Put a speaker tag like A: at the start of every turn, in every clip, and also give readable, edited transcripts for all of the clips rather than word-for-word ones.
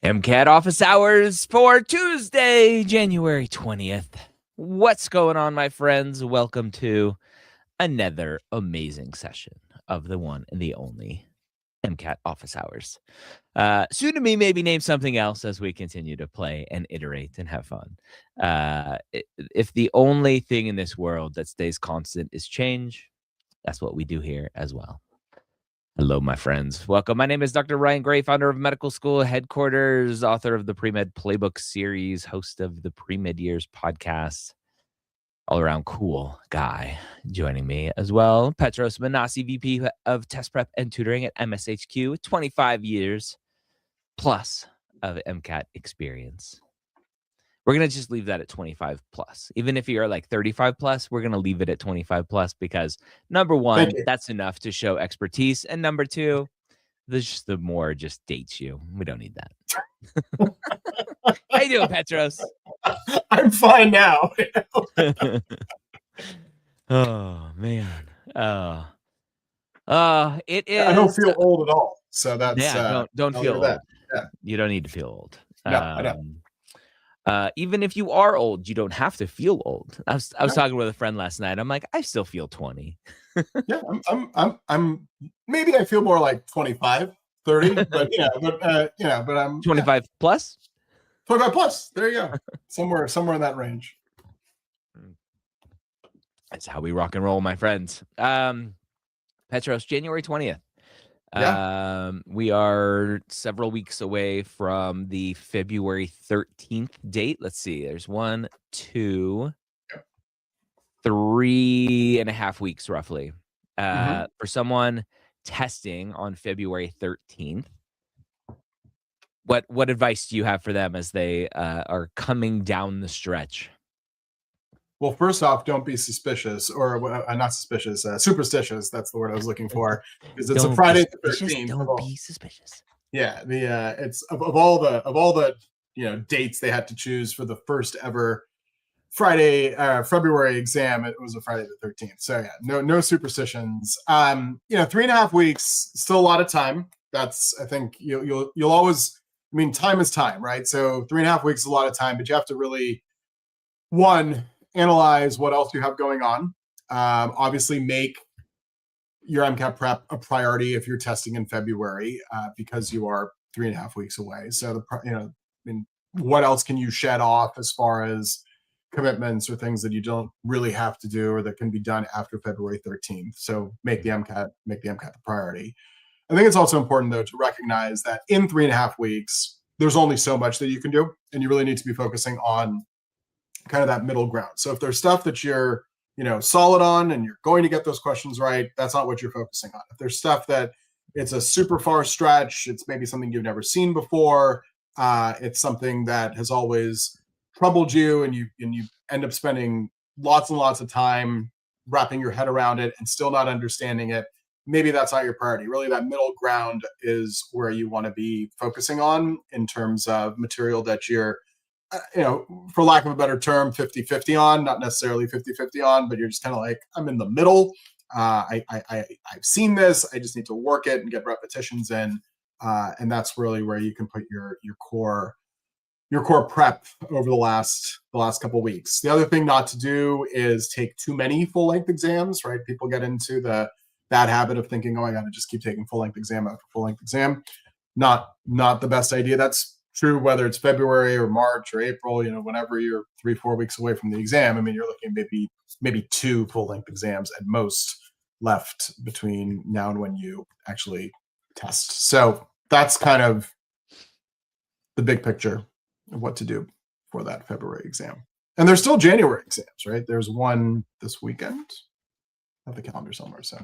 A: MCAT office hours for Tuesday, January 20th. What's going on, my friends? Welcome to another amazing session of the one and the only MCAT office hours. Soon to be maybe name something else as we continue to play and iterate and have fun. If the only thing in this world that stays constant is change, that's what we do here as well. Hello, my friends. Welcome. My name is Dr. Ryan Gray, founder of Medical School Headquarters, author of the Pre-Med Playbook series, host of the Pre-Med Years podcast, all-around cool guy. Joining me as well, Petros Manasi, VP of Test Prep and Tutoring at MSHQ, 25 years plus of MCAT experience. We're going to just leave that at 25 plus. Even if you're like 35 plus, we're going to leave it at 25 plus because number one, that's enough to show expertise. And number two, the more just dates you. We don't need that. How you doing, Petros?
B: I'm fine now.
A: Oh, man. It is.
B: I don't feel old at all. So that's
A: don't feel old.
B: Yeah.
A: You don't need to feel old.
B: No, I don't.
A: Even if you are old, you don't have to feel old. I was talking with a friend last night. I'm like, I still feel 20.
B: Yeah, I'm maybe I feel more like 25, 30, but I'm
A: 25 plus.
B: 25 plus. There you go. somewhere in that range.
A: That's how we rock and roll, my friends. Petros, January 20th. We are several weeks away from the February 13th date. Let's see. There's 1, 2, 3.5 weeks roughly. For someone testing on February 13th, what advice do you have for them as they are coming down the stretch?
B: Well, first off, don't be suspicious, or not suspicious, superstitious. That's the word I was looking for, because it's a Friday the 13th.
A: Don't be suspicious.
B: Yeah, it's of all the dates they had to choose for the first ever Friday February exam. It was a Friday the 13th. So yeah, no superstitions. 3.5 weeks, still a lot of time. That's, I think you'll always. I mean, time is time, right? So 3.5 weeks is a lot of time, but you have to really analyze what else you have going on. Obviously, make your MCAT prep a priority if you're testing in February, because you are 3.5 weeks away. So, what else can you shed off as far as commitments or things that you don't really have to do or that can be done after February 13th? So, make the MCAT the priority. I think it's also important, though, to recognize that in 3.5 weeks, there's only so much that you can do, and you really need to be focusing on kind of that middle ground. So if there's stuff that you're, solid on and you're going to get those questions right, that's not what you're focusing on. If there's stuff that it's a super far stretch, it's maybe something you've never seen before, it's something that has always troubled you, and you end up spending lots and lots of time wrapping your head around it and still not understanding it, maybe that's not your priority. Really, that middle ground is where you want to be focusing on in terms of material that you're, for lack of a better term, 50-50 on, not necessarily 50-50 on, but you're just kind of like, I'm in the middle. I've seen this. I just need to work it and get repetitions in. And that's really where you can put your core prep over the last couple of weeks. The other thing not to do is take too many full-length exams, right? People get into the bad habit of thinking, oh, I got to just keep taking full-length exam after full-length exam. Not the best idea. That's true whether it's February or March or April, whenever you're 3-4 weeks away from the exam. I mean, you're looking maybe 2 full-length exams at most left between now and when you actually test. So that's kind of the big picture of what to do for that February exam. And there's still January exams, right? There's one this weekend. I have the calendar somewhere. So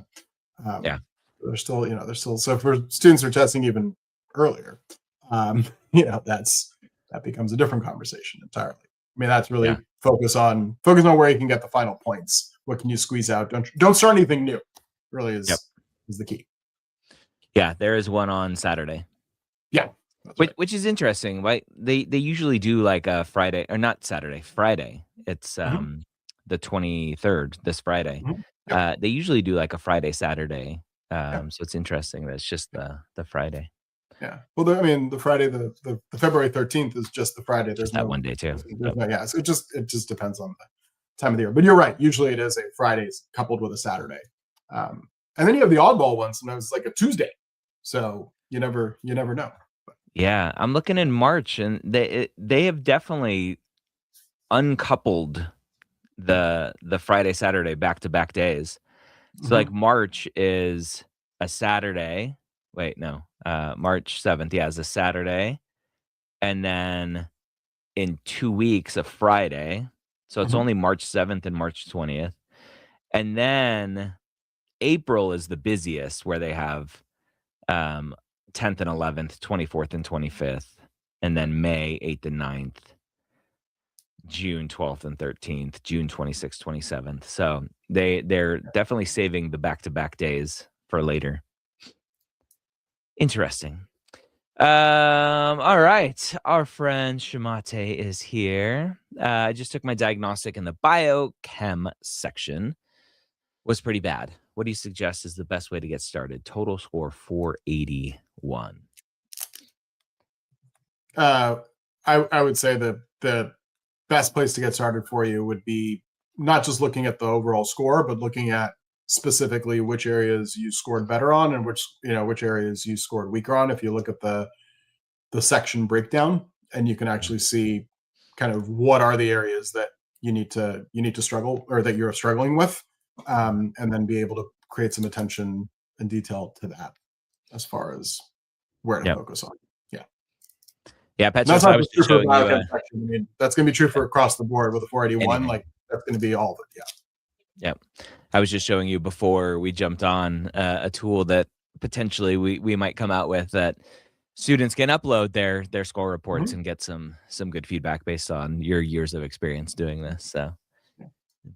B: there's still, so for students who are testing even earlier, that becomes a different conversation entirely. I mean, that's really focus on where you can get the final points. What can you squeeze out? Don't start anything new. Really is the key.
A: Yeah, there is one on Saturday.
B: Yeah,
A: which is interesting, right? They usually do like a Friday, or not Saturday, Friday. It's the 23rd, this Friday. They usually do like a Friday, Saturday. So it's interesting that it's just the Friday.
B: Yeah. Well, the Friday, the February 13th is just the Friday.
A: Just
B: There's
A: that
B: no,
A: one day too.
B: there's no, yeah. So it just depends on the time of the year. But you're right. Usually it is a Friday coupled with a Saturday. And then you have the oddball one. Sometimes it's like a Tuesday. So you never know.
A: Yeah, I'm looking in March, and they have definitely uncoupled the Friday Saturday back to back days. So like March is a Saturday. Wait, no, March 7th. Yeah, is a Saturday, and then in 2 weeks a Friday. So it's only March 7th and March 20th, and then April is the busiest, where they have 10th and 11th, 24th and 25th, and then May 8th and 9th, June 12th and 13th, June 26th, 27th. So they're definitely saving the back-to-back days for later. Interesting. All right. Our friend Shimate is here. I just took my diagnostic, and the biochem section was pretty bad. What do you suggest is the best way to get started? Total score 481.
B: I would say that the best place to get started for you would be not just looking at the overall score, but looking at specifically which areas you scored better on and which areas you scored weaker on. If you look at the section breakdown, and you can actually see kind of what are the areas that you need to struggle, or that you're struggling with, and then be able to create some attention and detail to that as far as where to focus on.
A: Yeah,
B: And
A: Petros,
B: that's
A: I
B: not
A: was
B: just true
A: just
B: for
A: showing you.
B: biochem section. That's going to be true for across the board with a 481.
A: Anything.
B: Like that's going to be all of it. Yeah.
A: Yep. I was just showing you before we jumped on a tool that potentially we might come out with, that students can upload their score reports and get some good feedback based on your years of experience doing this. So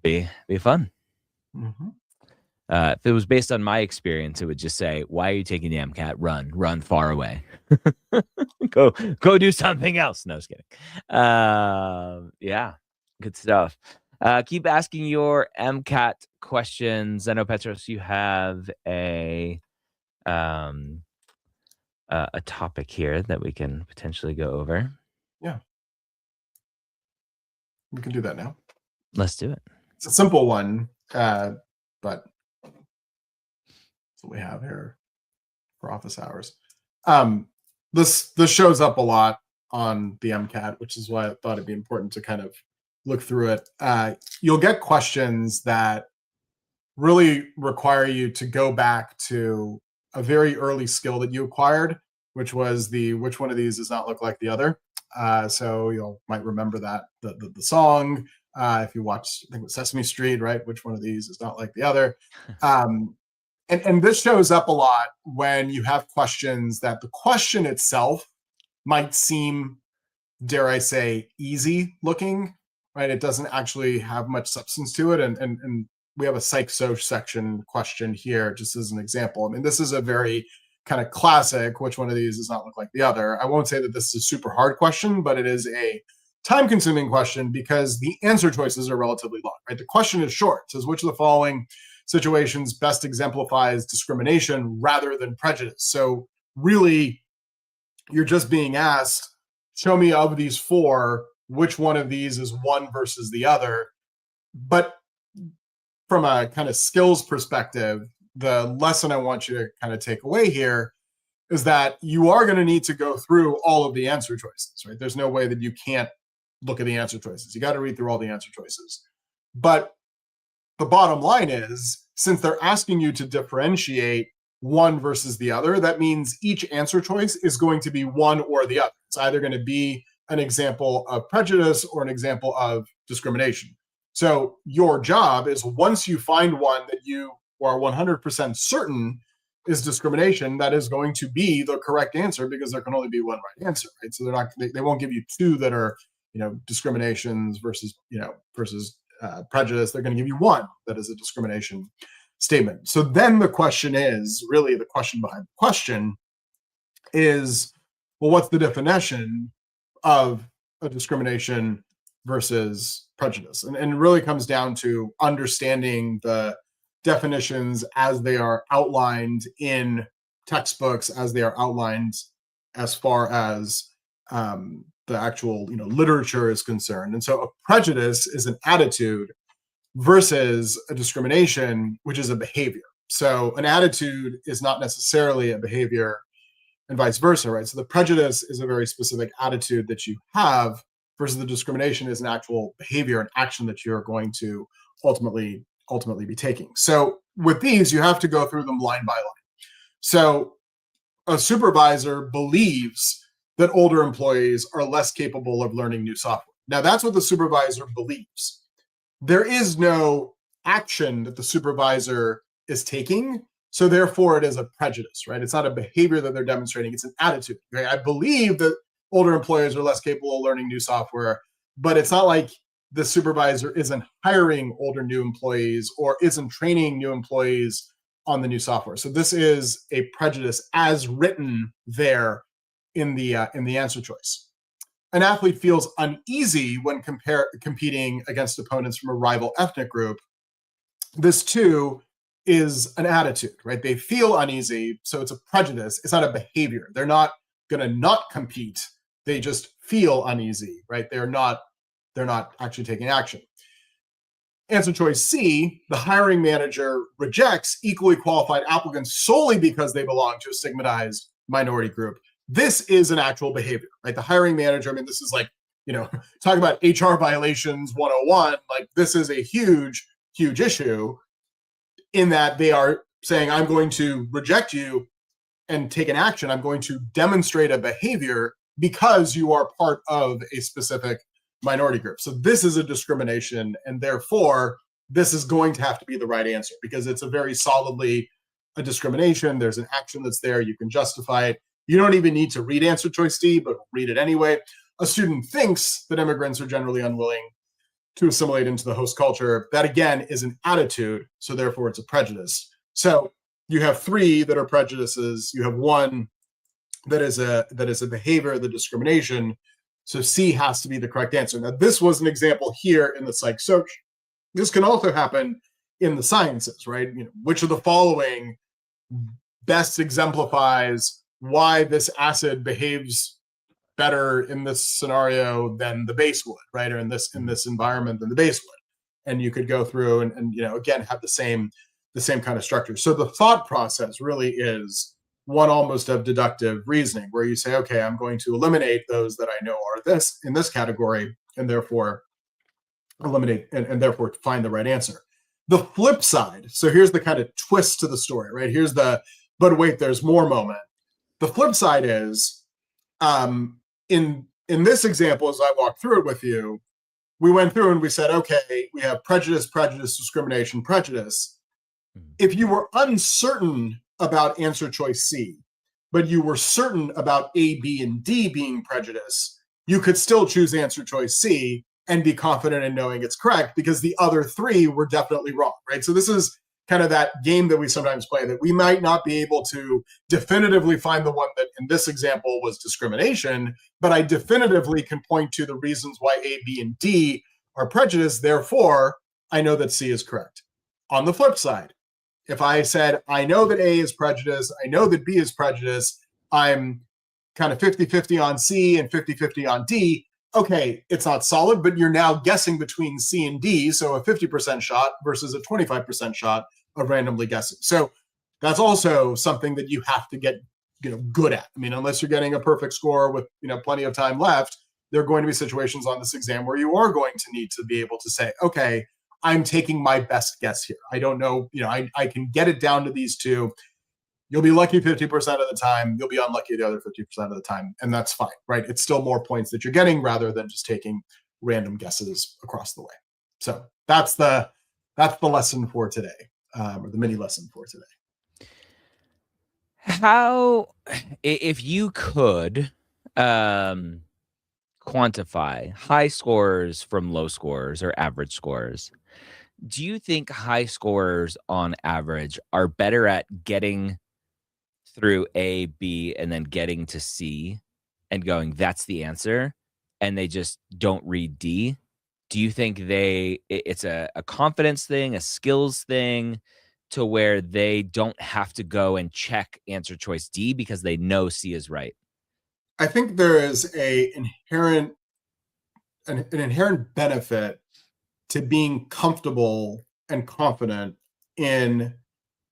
A: be fun. If it was based on my experience, it would just say, "Why are you taking the MCAT? Run far away. go do something else." No, I was kidding. Yeah, good stuff. Keep asking your MCAT questions. I know, Petros, you have a topic here that we can potentially go over.
B: Yeah. We can do that now.
A: Let's do it.
B: It's a simple one, but that's what we have here for office hours. This shows up a lot on the MCAT, which is why I thought it'd be important to kind of look through it. You'll get questions that really require you to go back to a very early skill that you acquired, which was which one of these does not look like the other. So you might remember that the song, if you watch, I think it was Sesame Street, right? Which one of these is not like the other? And this shows up a lot when you have questions that the question itself might seem, dare I say, easy looking, right? It doesn't actually have much substance to it. And we have a Psych section question here, just as an example. I mean, this is a very kind of classic, which one of these does not look like the other? I won't say that this is a super hard question, but it is a time-consuming question because the answer choices are relatively long, right? The question is short. It says, which of the following situations best exemplifies discrimination rather than prejudice? So really, you're just being asked, show me of these four, which one of these is one versus the other. But from a kind of skills perspective, the lesson I want you to kind of take away here is that you are going to need to go through all of the answer choices, right? There's no way that you can't look at the answer choices. You got to read through all the answer choices. But the bottom line is, since they're asking you to differentiate one versus the other, that means each answer choice is going to be one or the other. It's either going to be an example of prejudice or an example of discrimination. So your job is, once you find one that you are 100% certain is discrimination, that is going to be the correct answer, because there can only be one right answer, right? So they won't give you two that are, discriminations versus prejudice. They're going to give you one that is a discrimination statement. So then the question is, really the question behind the question is, well, what's the definition of a discrimination versus prejudice? And it really comes down to understanding the definitions as they are outlined in textbooks, as they are outlined as far as the actual literature is concerned. And so a prejudice is an attitude versus a discrimination, which is a behavior. So an attitude is not necessarily a behavior, and vice versa, right? So the prejudice is a very specific attitude that you have, versus the discrimination is an actual behavior and action that you're going to ultimately be taking. So with these, you have to go through them line by line. So a supervisor believes that older employees are less capable of learning new software. Now, that's what the supervisor believes. There is no action that the supervisor is taking, so therefore it is a prejudice, right? It's not a behavior that they're demonstrating, it's an attitude. Right? I believe that older employees are less capable of learning new software, but it's not like the supervisor isn't hiring older new employees or isn't training new employees on the new software. So this is a prejudice as written there in the answer choice. An athlete feels uneasy when competing against opponents from a rival ethnic group. This too is an attitude, right? They feel uneasy, so it's a prejudice. It's not a behavior. They're not going to not compete. They just feel uneasy, right? They're not actually taking action. Answer choice C, the hiring manager rejects equally qualified applicants solely because they belong to a stigmatized minority group. This is an actual behavior, right? The hiring manager, I mean, this is like, talking about HR violations 101, like this is a huge, huge issue in that they are saying, I'm going to reject you and take an action. I'm going to demonstrate a behavior because you are part of a specific minority group. So this is a discrimination, and therefore this is going to have to be the right answer because it's a very solidly a discrimination. There's an action that's there. You can justify it. You don't even need to read answer choice D, but read it anyway. A student thinks that immigrants are generally unwilling to assimilate into the host culture. That again is an attitude, so therefore it's a prejudice. So you have three that are prejudices. You have one that is a behavior, the discrimination. So C has to be the correct answer. Now, this was an example here in the psych search. This can also happen in the sciences, right? Which of the following best exemplifies why this acid behaves better in this scenario than the base would, right? Or in this environment than the base would. And you could go through and again, have the same kind of structure. So the thought process really is one almost of deductive reasoning, where you say, okay, I'm going to eliminate those that I know are this in this category, and therefore eliminate and therefore find the right answer. The flip side, so here's the kind of twist to the story, right? Here's the, but wait, there's more moment. The flip side is, in this example, as I walked through it with you, we went through and we said, okay, we have prejudice, discrimination, prejudice. If you were uncertain about answer choice C, but you were certain about A, B, and D being prejudice, you could still choose answer choice C and be confident in knowing it's correct because the other three were definitely wrong, right? So this is kind of that game that we sometimes play, that we might not be able to definitively find the one that in this example was discrimination, but I definitively can point to the reasons why A, B, and D are prejudice. Therefore, I know that C is correct. On the flip side, if I said, I know that A is prejudice, I know that B is prejudice, I'm kind of 50-50 on C and 50-50 on D, okay, it's not solid, but you're now guessing between C and D, so a 50% shot versus a 25% shot of randomly guessing. So that's also something that you have to get good at. I mean, unless you're getting a perfect score with plenty of time left, there are going to be situations on this exam where you are going to need to be able to say, okay, I'm taking my best guess here. I don't know, I can get it down to these two. You'll be lucky 50% of the time. You'll be unlucky the other 50% of the time. And that's fine, right? It's still more points that you're getting rather than just taking random guesses across the way. So that's the lesson for today, or the mini lesson for today.
A: How, if you could quantify high scores from low scores or average scores, do you think high scorers on average are better at getting through A, B, and then getting to C and going, that's the answer, and they just don't read D? Do you think it's a confidence thing, a skills thing, to where they don't have to go and check answer choice D because they know C is right?
B: I think there is an inherent benefit to being comfortable and confident in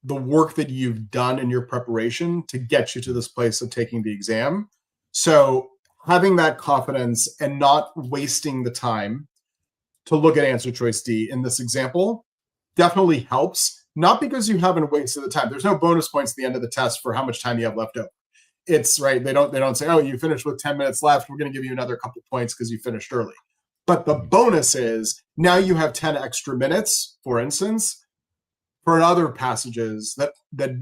B: the work that you've done in your preparation to get you to this place of taking the exam. So having that confidence and not wasting the time to look at answer choice D in this example definitely helps. Not because you haven't wasted the time. There's no bonus points at the end of the test for how much time you have left over. It's right. They don't say, oh, you finished with 10 minutes left. We're going to give you another couple points because you finished early. But the bonus is now you have 10 extra minutes, for instance, for other passages that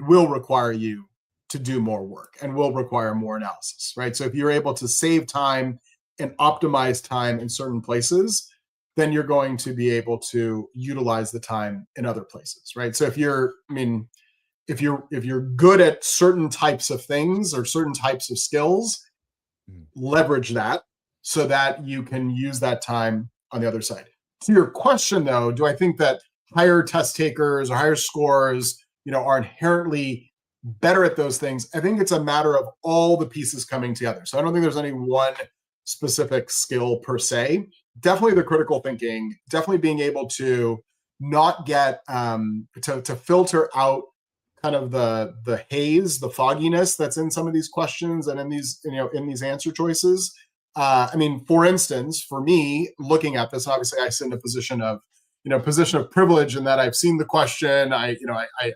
B: will require you to do more work and will require more analysis, right? So if you're able to save time and optimize time in certain places, then you're going to be able to utilize the time in other places, right? So if you're good at certain types of things or certain types of skills, leverage that so that you can use that time on the other side. To your question, though, do I think that higher test takers or higher scores, are inherently better at those things? I think it's a matter of all the pieces coming together. So I don't think there's any one specific skill per se. Definitely the critical thinking, definitely being able to not get to filter out kind of the haze, the fogginess that's in some of these questions and in these answer choices. For instance, for me, looking at this, obviously I sit in a position of privilege in that I've seen the question. I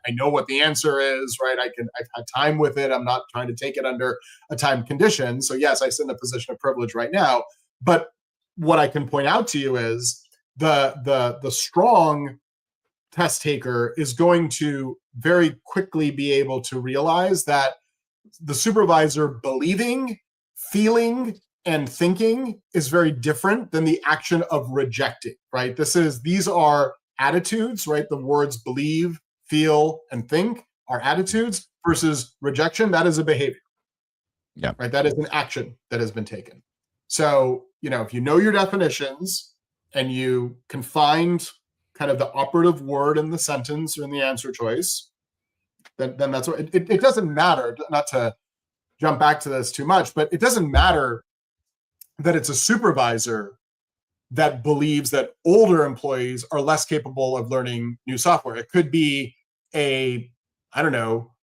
B: know what the answer is, right? I've had time with it. I'm not trying to take it under a time condition. So yes, I sit in a position of privilege right now. But what I can point out to you is the strong test taker is going to very quickly be able to realize that the supervisor believing, feeling, and thinking is very different than the action of rejecting, right? These are attitudes, right? The words believe, feel, and think are attitudes versus rejection. That is a behavior.
A: Yeah.
B: Right. That is an action that has been taken. So, if you know your definitions and you can find kind of the operative word in the sentence or in the answer choice, then that's what it doesn't matter, not to jump back to this too much, but it doesn't matter that it's a supervisor that believes that older employees are less capable of learning new software. It could be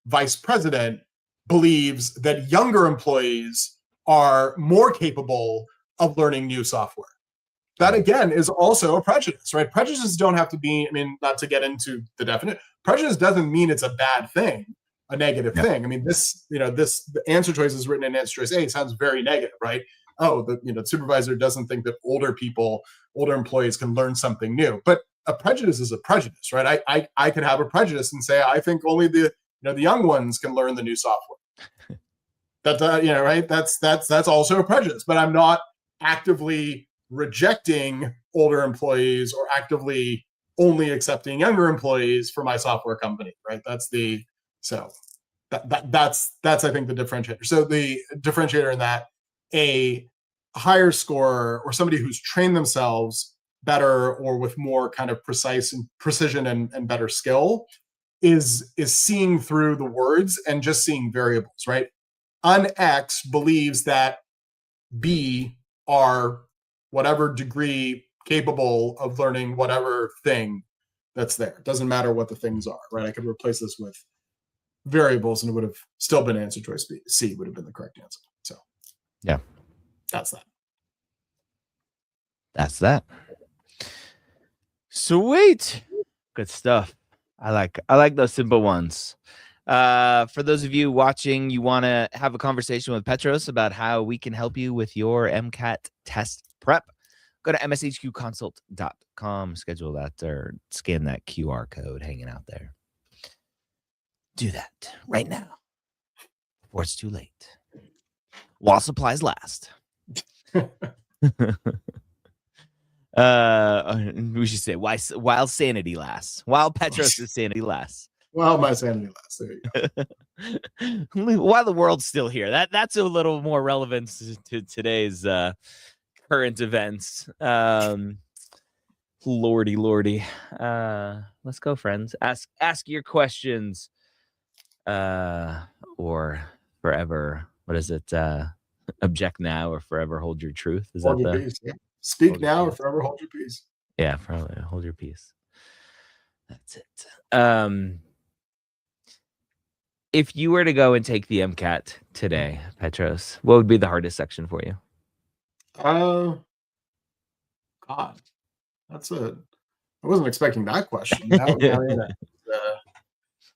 B: vice president believes that younger employees are more capable of learning new software. That, again, is also a prejudice, right? Prejudices don't have to be, not to get into the definite, prejudice doesn't mean it's a bad thing, a negative thing. This the answer choice is written in answer choice A sounds very negative, right? Oh, the supervisor doesn't think that older employees can learn something new. But a prejudice is a prejudice, right? I could have a prejudice and say, I think only the young ones can learn the new software. Right? That's also a prejudice, but I'm not actively rejecting older employees or actively only accepting younger employees for my software company, right? That's I think the differentiator. So the differentiator in that, a higher score or somebody who's trained themselves better or with more kind of precise and precision and better skill is seeing through the words and just seeing variables, right? An X believes that B are whatever degree capable of learning whatever thing that's there. It doesn't matter what the things are, right? I could replace this with variables and it would have still been answer choice B. C would have been the correct answer. So
A: yeah,
B: that's that.
A: That's that. Sweet. Good stuff. I like those simple ones. For those of you watching, you want to have a conversation with Petros about how we can help you with your MCAT test prep, go to mshqconsult.com, schedule that or scan that QR code hanging out there. Do that right now before it's too late. While supplies last. We should say while sanity lasts. While Petros' sanity lasts.
B: Well, my sanity lasts. There you
A: go. While the world's still here. That's a little more relevant to today's current events. Lordy. Let's go, friends. Ask your questions. Or forever. What is it? object now or forever hold your truth. Is
B: Hold
A: that
B: your
A: the
B: peace. Yeah. Speak
A: hold your
B: now or
A: peace?
B: forever hold your peace.
A: Yeah, probably hold your peace. That's it. If you were to go and take the MCAT today, Petros, what would be the hardest section for you?
B: God, I wasn't expecting that question.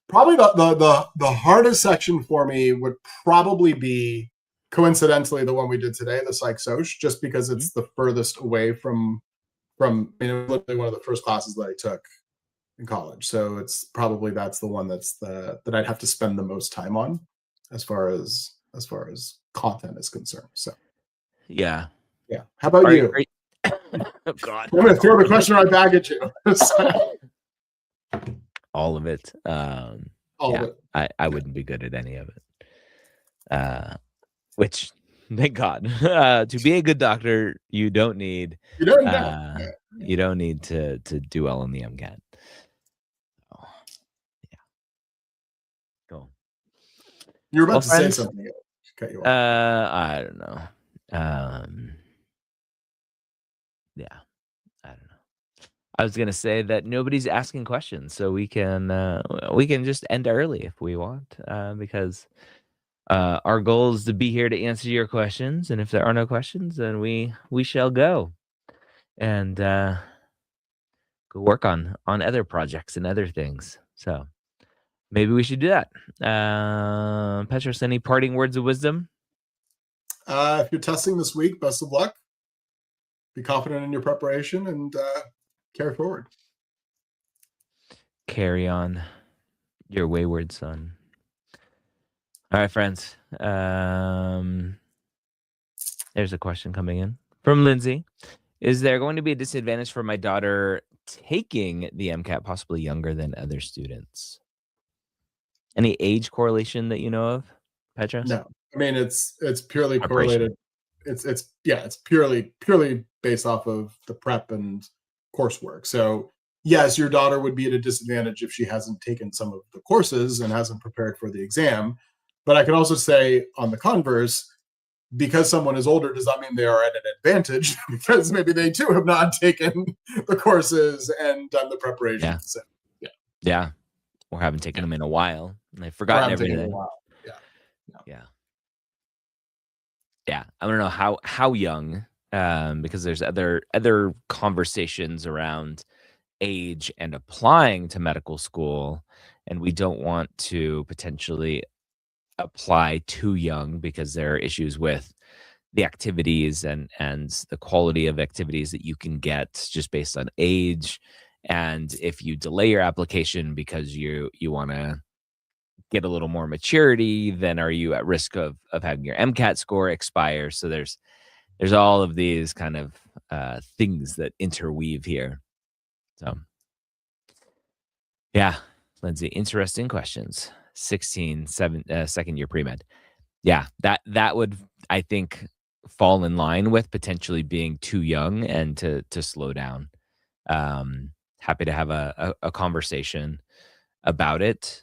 B: Probably the hardest section for me would probably be coincidentally the one we did today, the Psych Soc, just because it's the furthest away from it was literally one of the first classes that I took in college. So it's probably that's the one that I'd have to spend the most time on as far as content is concerned. So
A: Yeah.
B: How about
A: Are,
B: you?
A: oh God.
B: I'm gonna throw the question right back at you.
A: All of it.
B: All of it.
A: I wouldn't be good at any of it. Which, thank God. To be a good doctor, you don't need you don't need to do well in the MCAT. Oh, yeah. Cool.
B: You're about to say something. Cut you off.
A: I don't know. Yeah, I don't know. I was gonna say that nobody's asking questions, so we can just end early if we want, because our goal is to be here to answer your questions, and if there are no questions, then we shall go and go work on other projects and other things. So maybe we should do that. Petros, any parting words of wisdom?
B: If you're testing this week, best of luck. Be confident in your preparation and carry forward.
A: Carry on, your wayward son. All right, friends. There's a question coming in from Lindsay. Is there going to be a disadvantage for my daughter taking the MCAT possibly younger than other students? Any age correlation that you know of, Petros?
B: No, I mean it's purely correlated. It's purely based off of the prep and coursework. So yes, your daughter would be at a disadvantage if she hasn't taken some of the courses and hasn't prepared for the exam. But I could also say on the converse, because someone is older does not mean they are at an advantage because maybe they too have not taken the courses and done the preparation.
A: Yeah.
B: So,
A: yeah. Or haven't taken them in a while. And they've forgotten everything. Yeah. I don't know how young, because there's other conversations around age and applying to medical school, and we don't want to potentially apply too young because there are issues with the activities and the quality of activities that you can get just based on age. And if you delay your application because you want to get a little more maturity, then are you at risk of having your MCAT score expire? So there's all of these kind of things that interweave here. So yeah, Lindsay, interesting questions. 16, second year pre-med. Yeah, that would, I think, fall in line with potentially being too young and to slow down. Happy to have a conversation about it.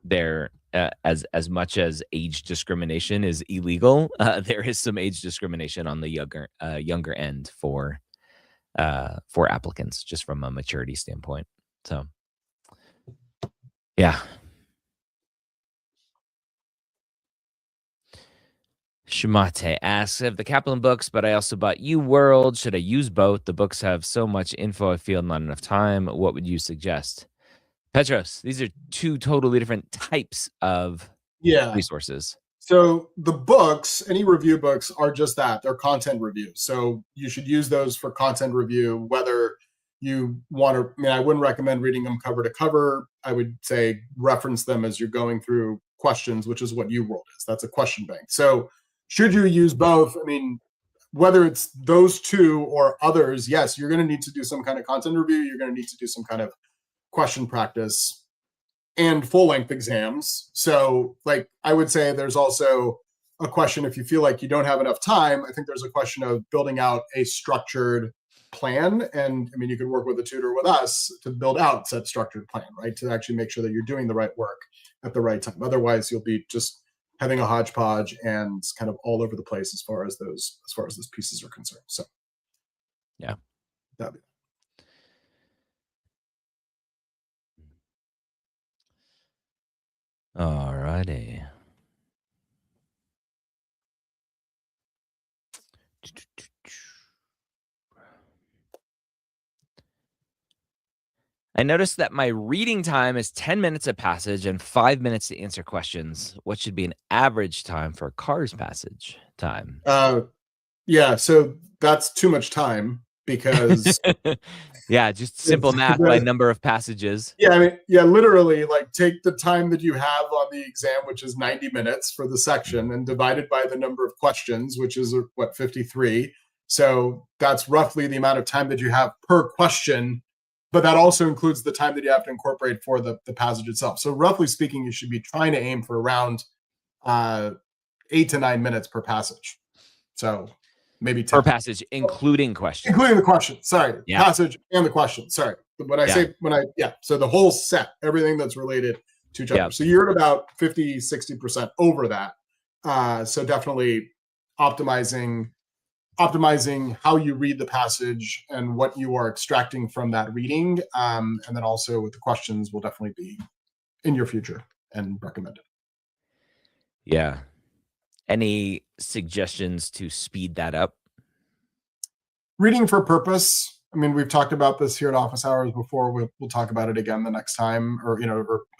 A: There, as much as age discrimination is illegal, there is some age discrimination on the younger end for applicants, just from a maturity standpoint. So, yeah. Shimate asks, I have the Kaplan books, but I also bought U World. Should I use both? The books have so much info, I feel not enough time. What would you suggest? Petros, these are two totally different types of resources.
B: So the books, any review books, are just that. They're content reviews. So you should use those for content review, whether you want to, I mean, I wouldn't recommend reading them cover to cover. I would say reference them as you're going through questions, which is what U World is. That's a question bank. So should you use both? I mean, whether it's those two or others, yes, you're going to need to do some kind of content review. You're going to need to do some kind of question practice and full-length exams. So, like, I would say there's also a question if you feel like you don't have enough time. I think there's a question of building out a structured plan. And I mean, you could work with a tutor with us to build out said structured plan, right? To actually make sure that you're doing the right work at the right time. Otherwise, you'll be just having a hodgepodge and kind of all over the place as far as those pieces are concerned. So
A: yeah,
B: that'd be.
A: All righty. I noticed that my reading time is 10 minutes a passage and 5 minutes to answer questions. What should be an average time for a car's passage time?
B: Yeah, so that's too much time because
A: yeah, just simple math by number of passages.
B: Yeah, I mean, yeah, literally, like take the time that you have on the exam, which is 90 minutes for the section, and divide it by the number of questions, which is what, 53. So that's roughly the amount of time that you have per question, but that also includes the time that you have to incorporate for the passage itself. So roughly speaking, you should be trying to aim for around 8 to 9 minutes per passage. So maybe 10.
A: Per passage, including questions.
B: Including the question. Sorry.
A: Yeah.
B: Passage and the question. Sorry. When I say, so the whole set, everything that's related to each other.
A: Yeah.
B: So you're at about 50, 60% over that. So definitely optimizing how you read the passage and what you are extracting from that reading. And then also with the questions will definitely be in your future and recommended.
A: Yeah. Any suggestions to speed that up?
B: Reading for purpose. I mean, we've talked about this here at Office Hours before. We'll talk about it again the next time, or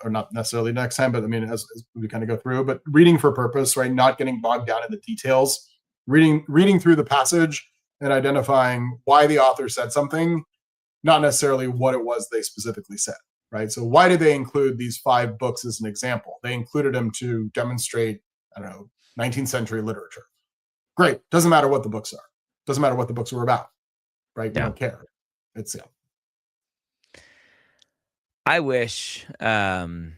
B: not necessarily next time, but I mean, as we kind of go through. But reading for purpose, right? Not getting bogged down in the details. Reading through the passage and identifying why the author said something, not necessarily what it was they specifically said, right? So why did they include these 5 books as an example? They included them to demonstrate, 19th century literature. Great. Doesn't matter what the books are. Doesn't matter what the books were about, right? You don't care. It's
A: I wish the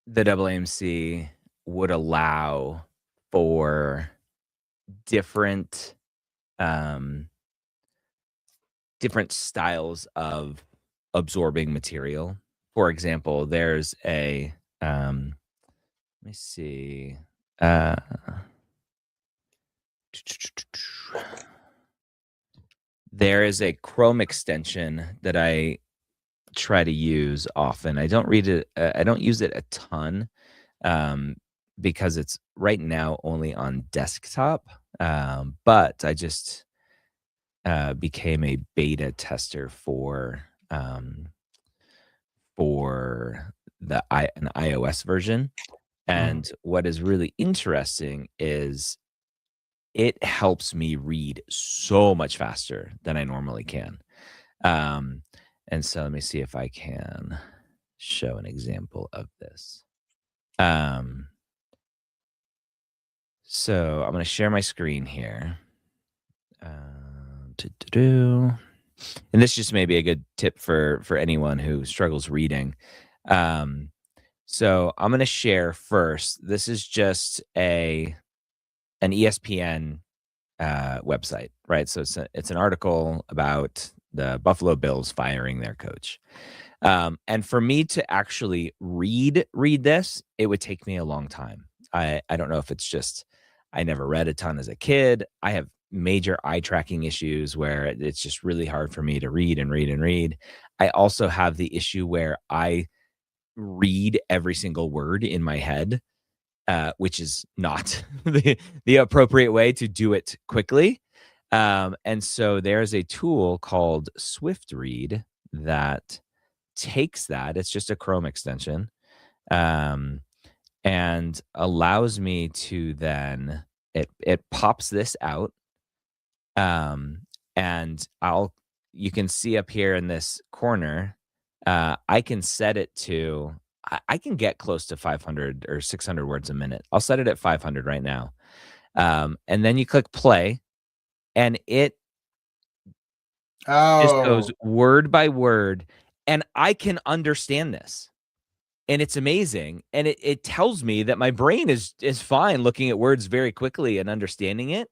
A: AAMC would allow for different styles of absorbing material. For example, there's a let me see. There is a Chrome extension that I try to use often. I don't use it a ton because it's right now only on desktop. But I just became a beta tester for an iOS version. And what is really interesting is it helps me read so much faster than I normally can. And so let me see if I can show an example of this. So I'm going to share my screen here. And this just may be a good tip for anyone who struggles reading. So I'm going to share first. This is just an ESPN website, right? So it's an article about the Buffalo Bills firing their coach. And for me to actually read this, it would take me a long time. I don't know if it's just I never read a ton as a kid. I have major eye tracking issues where it's just really hard for me to read and read and read. I also have the issue where I read every single word in my head, which is not the appropriate way to do it quickly. And so there's a tool called Swift Read that takes that. It's just a Chrome extension, and allows me to then it pops this out. And you can see up here in this corner, I can set it to, I can get close to 500 or 600 words a minute. I'll set it at 500 right now. And then you click play and it just goes word by word, and I can understand this. And it's amazing. And it tells me that my brain is fine looking at words very quickly and understanding it.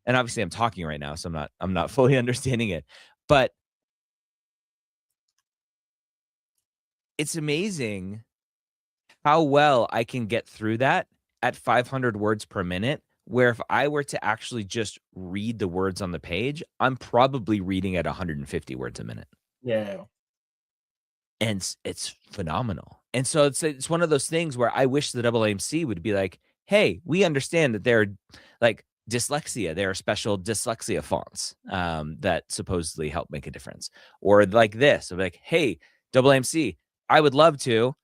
A: And obviously I'm talking right now, so I'm not fully understanding it. But it's amazing how well I can get through that at 500 words per minute, where if I were to actually just read the words on the page, I'm probably reading at 150 words a minute.
B: Yeah.
A: And it's phenomenal. And so it's one of those things where I wish the AAMC would be like, hey, we understand that there are like dyslexia. There are special dyslexia fonts that supposedly help make a difference. Or like this, of like, hey, AAMC, I would love to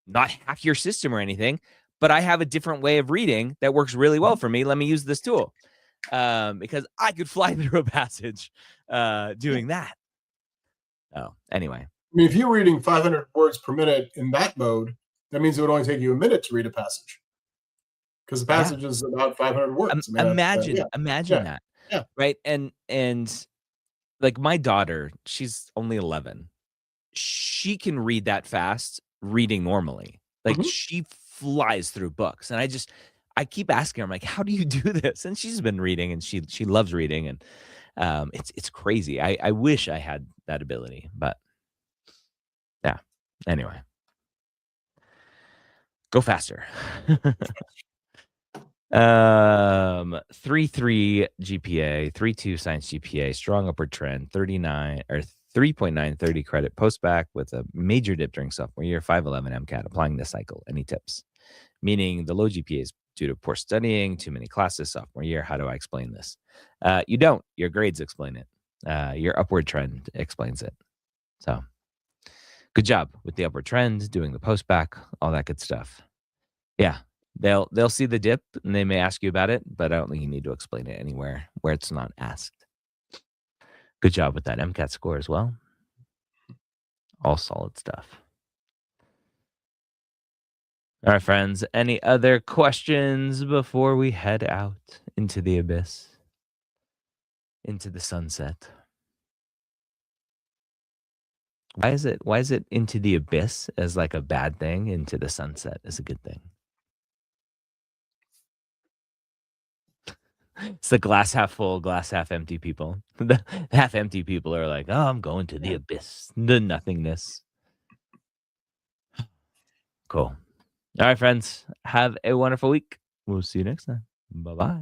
A: not hack your system or anything, but I have a different way of reading that works really well for me. Let me use this tool because I could fly through a passage doing that. Oh, anyway.
B: I mean, if you're reading 500 words per minute in that mode, that means it would only take you a minute to read a passage because the passage is about 500 words. I mean,
A: imagine that,
B: yeah.
A: right? And like my daughter, she's only 11. She can read that fast, reading normally. Like she flies through books, and I keep asking her, I'm like, how do you do this? And she's been reading, and she loves reading, and it's crazy. I wish I had that ability, but yeah. Anyway, go faster. 3.3 GPA, 3.2 science GPA, strong upward trend, 39 or 3.9 30 credit post back with a major dip during sophomore year, 5.11 MCAT. Applying this cycle. Any tips? Meaning the low GPA is due to poor studying, too many classes sophomore year. How do I explain this? You don't. Your grades explain it. Your upward trend explains it. So good job with the upward trend, doing the post back, all that good stuff. Yeah. They'll see the dip and they may ask you about it, but I don't think you need to explain it anywhere where it's not asked. Good job with that MCAT score as well. All solid stuff. All right, friends. Any other questions before we head out into the abyss, into the sunset? Why is it into the abyss as like a bad thing? Into the sunset is a good thing. It's the glass half full, glass half empty people. The half empty people are like, oh, I'm going to the abyss, the nothingness. Cool. All right, friends. Have a wonderful week. We'll see you next time. Bye-bye.